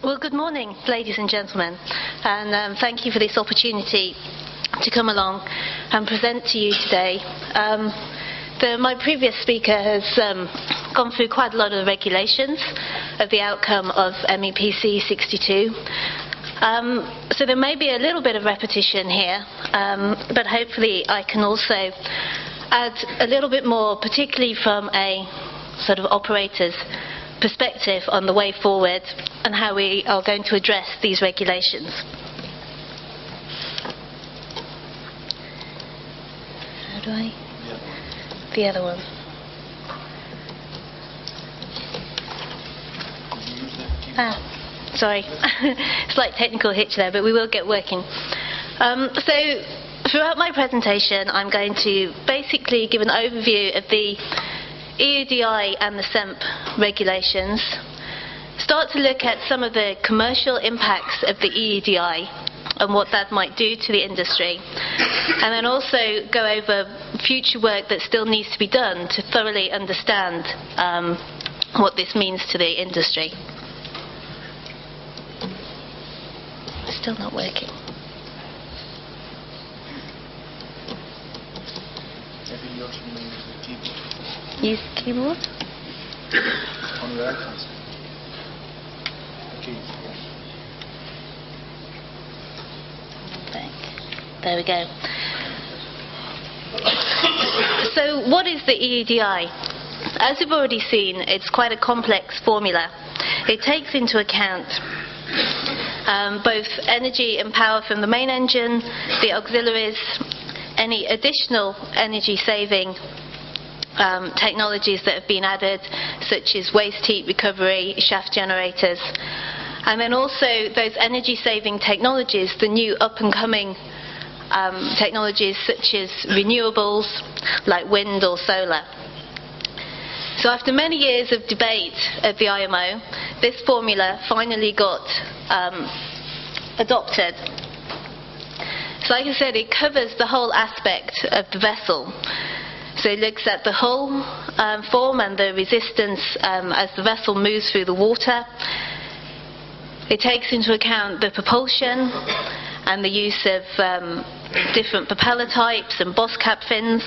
Well, good morning, ladies and gentlemen, and thank you for this opportunity to come along and present to you today. My previous speaker has gone through quite a lot of the regulations of the outcome of MEPC 62. So there may be a little bit of repetition here, but hopefully I can also add a little bit more, particularly from a sort of operator's perspective on the way forward and how we are going to address these regulations. How do I? Yeah. The other one. Sorry. Slight technical hitch there, but we will get working. So throughout my presentation, I'm going to basically give an overview of the EEDI and the SEMP regulations, start to look at some of the commercial impacts of the EEDI and what that might do to the industry, and then also go over future work that still needs to be done to thoroughly understand what this means to the industry. Still not working. Use the keyboard. On your icons. Okay. There we go. So what is the EEDI? As we've already seen, it's quite a complex formula. It takes into account both energy and power from the main engine, the auxiliaries, any additional energy saving technologies that have been added, such as waste heat recovery, shaft generators, and then also those energy saving technologies, the new up and coming technologies such as renewables like wind or solar. So after many years of debate at the IMO, this formula finally got adopted. So like I said, it covers the whole aspect of the vessel. So it looks at the hull form and the resistance as the vessel moves through the water. It takes into account the propulsion and the use of different propeller types and boss cap fins.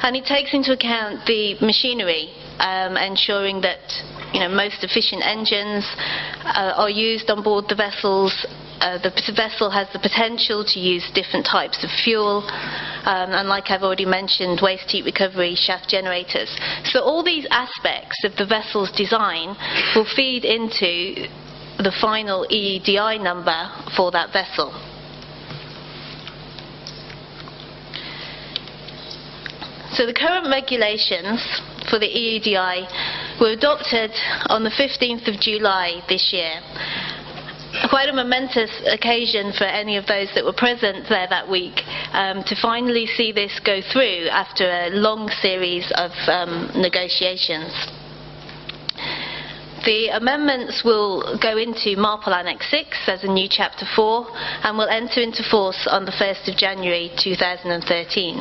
And it takes into account the machinery, ensuring that most efficient engines are used on board the vessels. The vessel has the potential to use different types of fuel, and like I've already mentioned, waste heat recovery, shaft generators. So all these aspects of the vessel's design will feed into the final EEDI number for that vessel. So the current regulations for the EEDI were adopted on the 15th of July this year. Quite a momentous occasion for any of those that were present there that week to finally see this go through after a long series of negotiations. The amendments will go into MARPOL Annex 6 as a new Chapter 4 and will enter into force on the 1st of January 2013.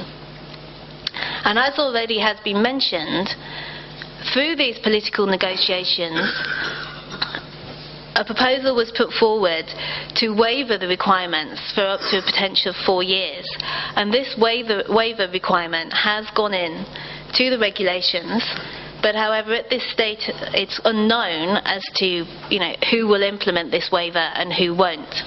And as already has been mentioned, through these political negotiations, a proposal was put forward to waiver the requirements for up to a potential 4 years. And this waiver requirement has gone in to the regulations, but however at this stage it's unknown as to who will implement this waiver and who won't.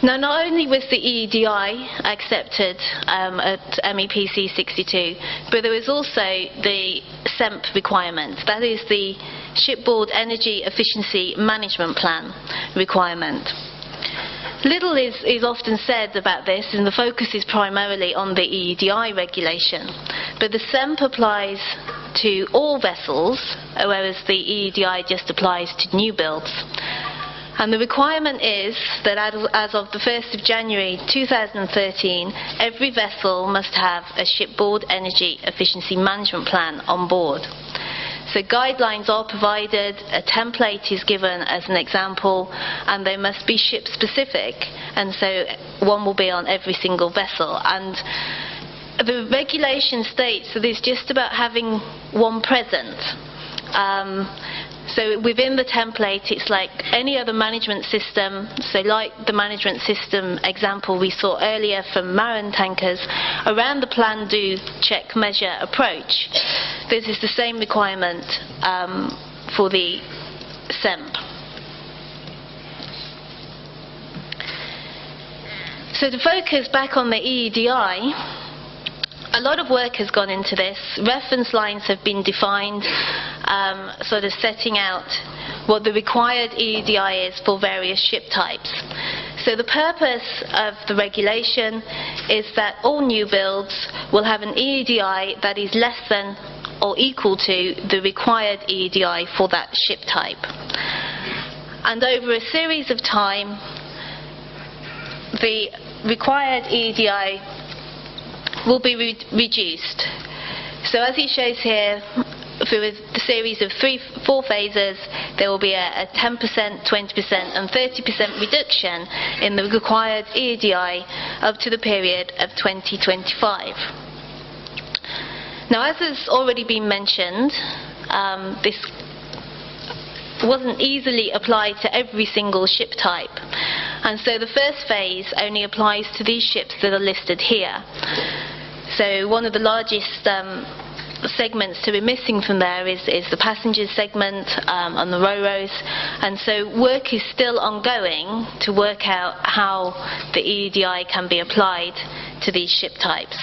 Now, not only was the EEDI accepted at MEPC 62, but there was also the SEMP requirement. That is the Shipboard Energy Efficiency Management Plan requirement. Little is often said about this, and the focus is primarily on the EEDI regulation. But the SEMP applies to all vessels, whereas the EEDI just applies to new builds. And the requirement is that as of the 1st of January 2013, every vessel must have a Shipboard Energy Efficiency Management Plan on board. So guidelines are provided, a template is given as an example, and they must be ship specific, and so one will be on every single vessel. And the regulation states that it's just about having one present. So within the template, it's like any other management system. So like the management system example we saw earlier from marine tankers, around the plan, do, check, measure approach, this is the same requirement for the SEMP. So to focus back on the EEDI, a lot of work has gone into this. Reference lines have been defined, sort of setting out what the required EEDI is for various ship types. So the purpose of the regulation is that all new builds will have an EEDI that is less than or equal to the required EEDI for that ship type. And over a series of time, the required EEDI will be reduced. So as it shows here, through the series of 4 phases, there will be a 10%, 20% and 30% reduction in the required EEDI up to the period of 2025. Now, as has already been mentioned, this wasn't easily applied to every single ship type. And so the first phase only applies to these ships that are listed here. So one of the largest segments to be missing from there is the passengers segment on the ro-ros, and so work is still ongoing to work out how the EEDI can be applied to these ship types.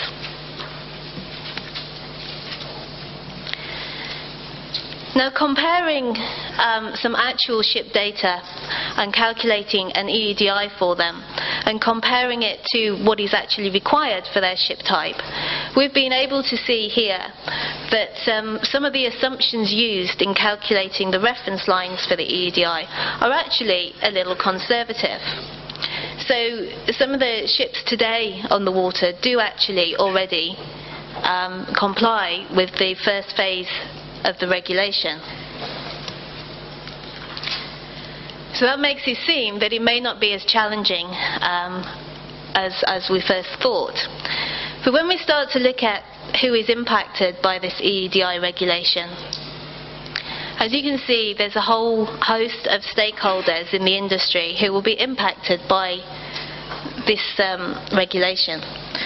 Now, comparing some actual ship data and calculating an EEDI for them and comparing it to what is actually required for their ship type, we've been able to see here that some of the assumptions used in calculating the reference lines for the EEDI are actually a little conservative. So some of the ships today on the water do actually already comply with the first phase of the regulation. So that makes it seem that it may not be as challenging as we first thought. But when we start to look at who is impacted by this EEDI regulation, as you can see, there's a whole host of stakeholders in the industry who will be impacted by this regulation.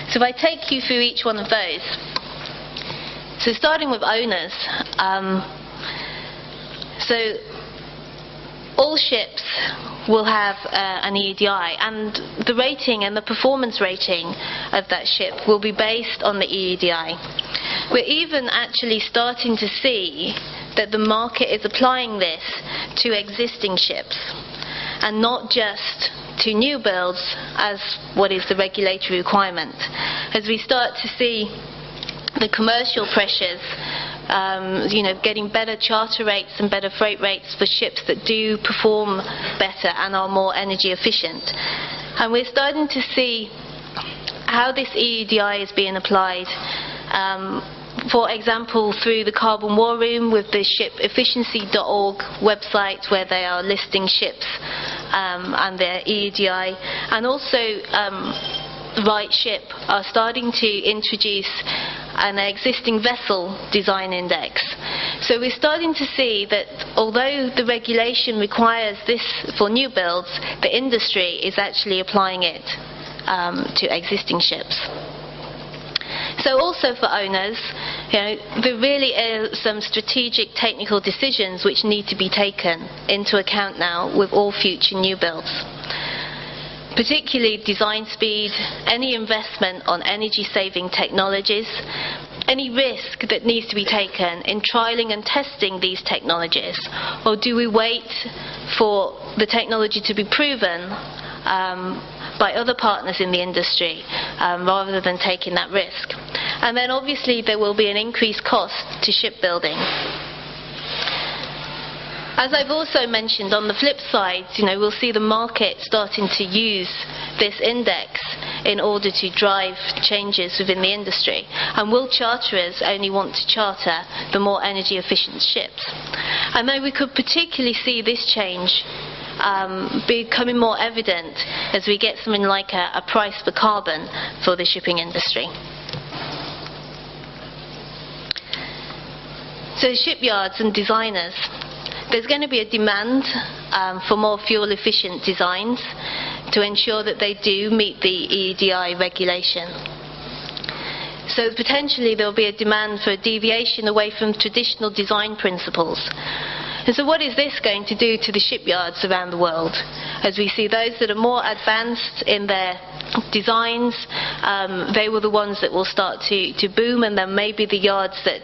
So if I take you through each one of those. So starting with owners, so all ships will have an EEDI, and the rating and the performance rating of that ship will be based on the EEDI. We're even actually starting to see that the market is applying this to existing ships and not just to new builds as what is the regulatory requirement. As we start to see the commercial pressures, getting better charter rates and better freight rates for ships that do perform better and are more energy efficient. And we're starting to see how this EEDI is being applied. For example, through the Carbon War Room with the shipefficiency.org website, where they are listing ships and their EEDI, and also Right Ship are starting to introduce an existing vessel design index. So we're starting to see that although the regulation requires this for new builds, the industry is actually applying it to existing ships. So also for owners, there really are some strategic technical decisions which need to be taken into account now with all future new builds. Particularly design speed, any investment on energy-saving technologies, any risk that needs to be taken in trialling and testing these technologies, or do we wait for the technology to be proven by other partners in the industry rather than taking that risk? And then obviously there will be an increased cost to shipbuilding. As I've also mentioned, on the flip side, we'll see the market starting to use this index in order to drive changes within the industry. And will charterers only want to charter the more energy efficient ships? And then we could particularly see this change becoming more evident as we get something like a price for carbon for the shipping industry. So shipyards and designers. there's going to be a demand for more fuel-efficient designs to ensure that they do meet the EEDI regulation. So potentially there will be a demand for a deviation away from traditional design principles. And so what is this going to do to the shipyards around the world? As we see those that are more advanced in their designs, they were the ones that will start to boom, and then maybe the yards that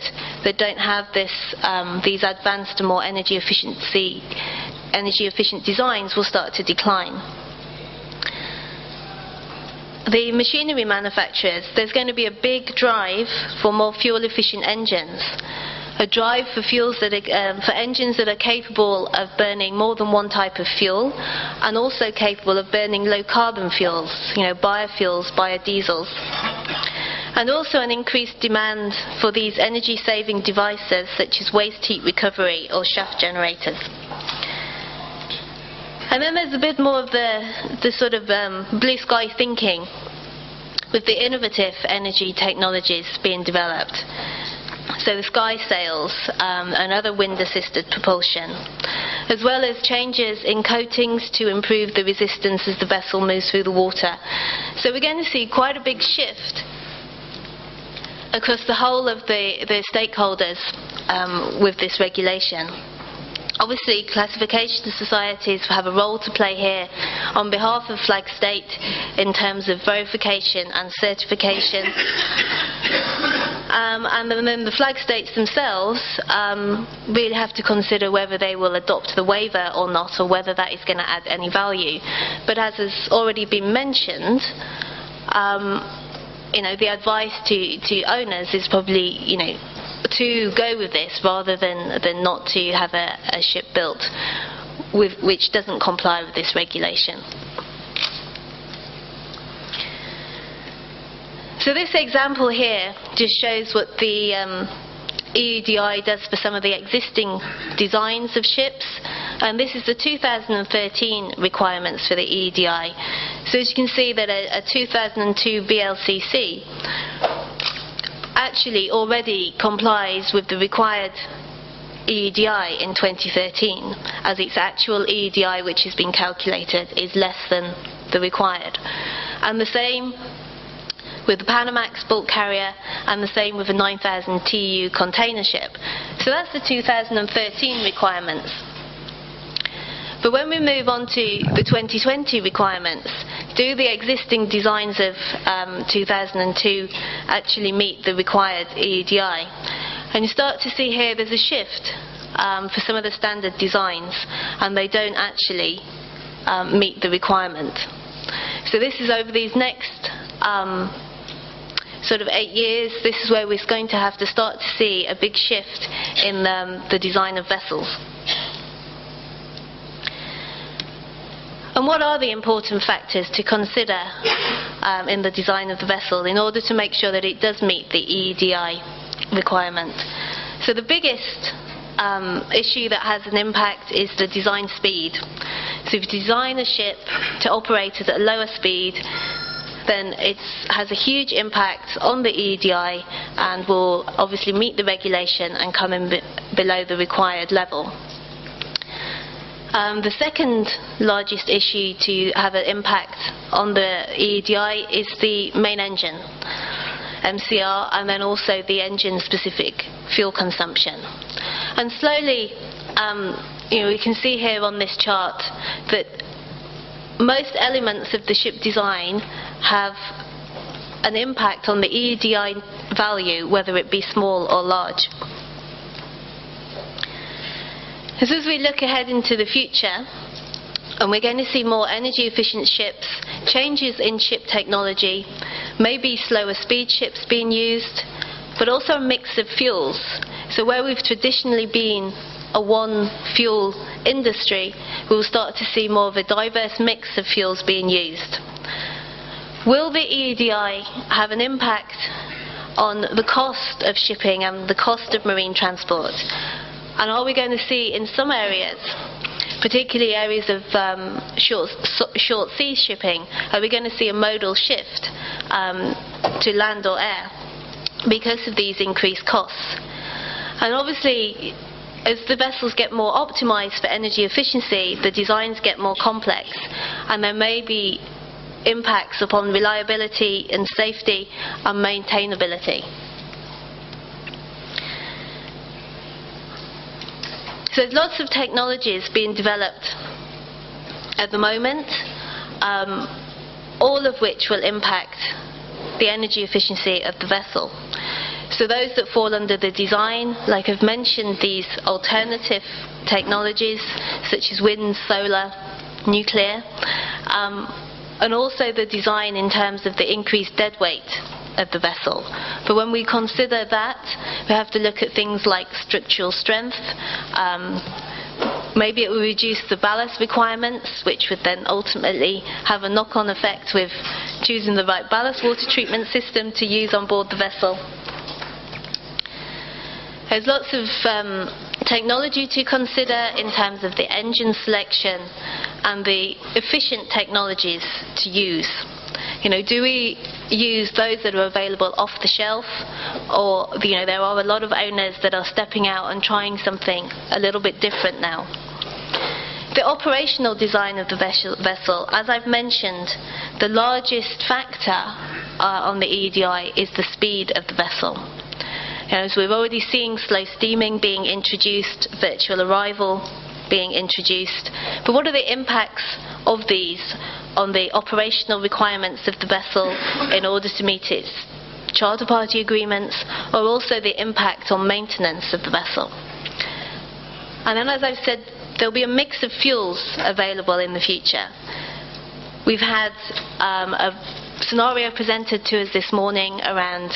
don't have these advanced and more energy efficient designs will start to decline. The machinery manufacturers, there's going to be a big drive for more fuel-efficient engines, a drive for for engines that are capable of burning more than one type of fuel, and also capable of burning low-carbon fuels, biofuels, biodiesels, and also an increased demand for these energy-saving devices such as waste heat recovery or shaft generators. And then there's a bit more of the sort of blue sky thinking with the innovative energy technologies being developed. So the sky sails and other wind-assisted propulsion, as well as changes in coatings to improve the resistance as the vessel moves through the water. So we're going to see quite a big shift across the whole of the stakeholders with this regulation. Obviously, classification societies have a role to play here on behalf of flag state in terms of verification and certification. And then the flag states themselves really have to consider whether they will adopt the waiver or not, or whether that is going to add any value. But as has already been mentioned, the advice to owners is probably, to go with this rather than not to have a ship built which doesn't comply with this regulation. So this example here just shows what the EEDI does for some of the existing designs of ships, and this is the 2013 requirements for the EEDI. So as you can see that a 2002 BLCC actually already complies with the required EEDI in 2013, as its actual EEDI which has been calculated is less than the required. And the same with the Panamax bulk carrier, and the same with a 9,000 TEU container ship. So that's the 2013 requirements. But when we move on to the 2020 requirements, do the existing designs of 2002 actually meet the required EEDI? And you start to see here there's a shift for some of the standard designs, and they don't actually meet the requirement. So this is over these next sort of 8 years, this is where we're going to have to start to see a big shift in the design of vessels. And what are the important factors to consider in the design of the vessel in order to make sure that it does meet the EEDI requirement? So the biggest issue that has an impact is the design speed. So if you design a ship to operate at a lower speed, then it has a huge impact on the EEDI and will obviously meet the regulation and come in below the required level. The second largest issue to have an impact on the EEDI is the main engine, MCR, and then also the engine-specific fuel consumption. And slowly, we can see here on this chart that most elements of the ship design have an impact on the EEDI value, whether it be small or large. As we look ahead into the future, and we're going to see more energy efficient ships, changes in ship technology, maybe slower speed ships being used, but also a mix of fuels. So where we've traditionally been a one fuel industry, we'll start to see more of a diverse mix of fuels being used. Will the EEDI have an impact on the cost of shipping and the cost of marine transport? And are we going to see in some areas, particularly areas of short sea shipping, are we going to see a modal shift to land or air because of these increased costs? And obviously as the vessels get more optimized for energy efficiency, the designs get more complex, and there may be impacts upon reliability and safety and maintainability. So there's lots of technologies being developed at the moment, all of which will impact the energy efficiency of the vessel. So those that fall under the design, like I've mentioned, these alternative technologies such as wind, solar, nuclear, and also the design in terms of the increased dead weight of the vessel. But when we consider that, we have to look at things like structural strength. Maybe it will reduce the ballast requirements, which would then ultimately have a knock-on effect with choosing the right ballast water treatment system to use on board the vessel. There's lots of technology to consider in terms of the engine selection and the efficient technologies to use. You know, do we use those that are available off the shelf, or there are a lot of owners that are stepping out and trying something a little bit different now. The operational design of the vessel, as I've mentioned, the largest factor on the EEDI is the speed of the vessel. So we're already seeing slow steaming being introduced, virtual arrival being introduced. But what are the impacts of these on the operational requirements of the vessel in order to meet its charter party agreements, or also the impact on maintenance of the vessel? And then, as I've said, there'll be a mix of fuels available in the future. We've had a scenario presented to us this morning around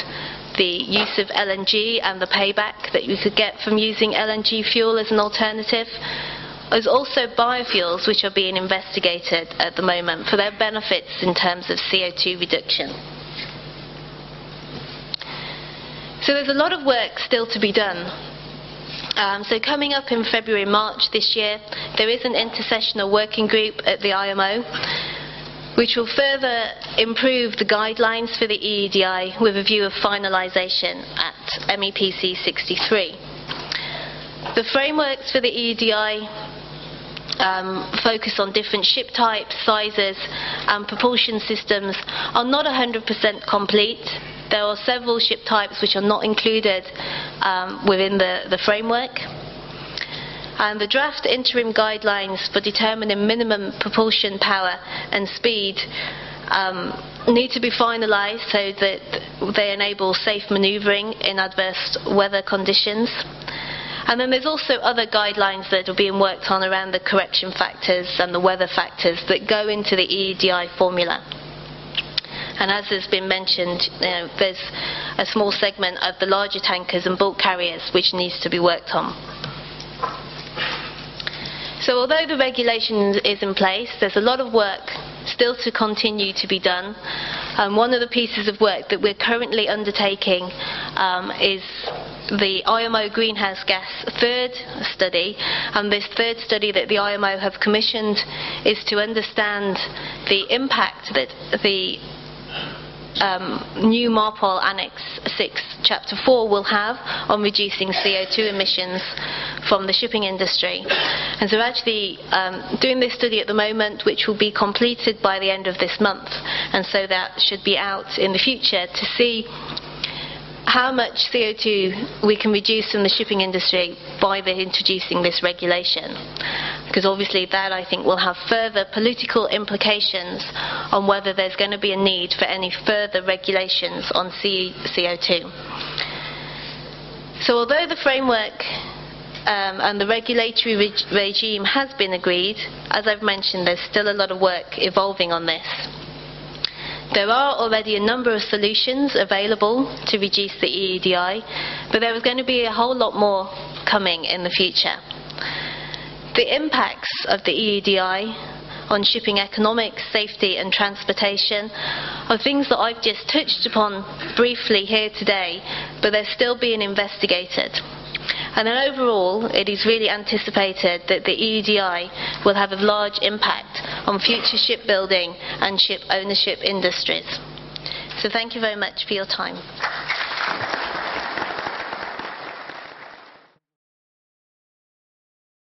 the use of LNG and the payback that you could get from using LNG fuel as an alternative. There's also biofuels which are being investigated at the moment for their benefits in terms of CO2 reduction. So there's a lot of work still to be done. So coming up in February, March this year, there is an intersessional working group at the IMO which will further improve the guidelines for the EEDI with a view of finalisation at MEPC 63. The frameworks for the EEDI focus on different ship types, sizes and propulsion systems are not 100% complete. There are several ship types which are not included within the framework. And the draft interim guidelines for determining minimum propulsion power and speed need to be finalised so that they enable safe manoeuvring in adverse weather conditions. And then there's also other guidelines that are being worked on around the correction factors and the weather factors that go into the EEDI formula. And as has been mentioned, there's a small segment of the larger tankers and bulk carriers which needs to be worked on. So although the regulation is in place, there's a lot of work still to continue to be done. One of the pieces of work that we're currently undertaking is the IMO greenhouse gas third study. And this third study that the IMO have commissioned is to understand the impact that the new MARPOL Annex 6 Chapter 4 will have on reducing CO2 emissions from the shipping industry. And so we're actually doing this study at the moment, which will be completed by the end of this month, and so that should be out in the future to see how much CO2 we can reduce in the shipping industry by introducing this regulation. Because obviously that, I think, will have further political implications on whether there's going to be a need for any further regulations on CO2. So although the framework and the regulatory regime has been agreed, as I've mentioned, there's still a lot of work evolving on this. There are already a number of solutions available to reduce the EEDI, but there is going to be a whole lot more coming in the future. The impacts of the EEDI on shipping economics, safety and transportation are things that I've just touched upon briefly here today, but they're still being investigated. And then overall, it is really anticipated that the EEDI will have a large impact on future shipbuilding and ship ownership industries. So thank you very much for your time.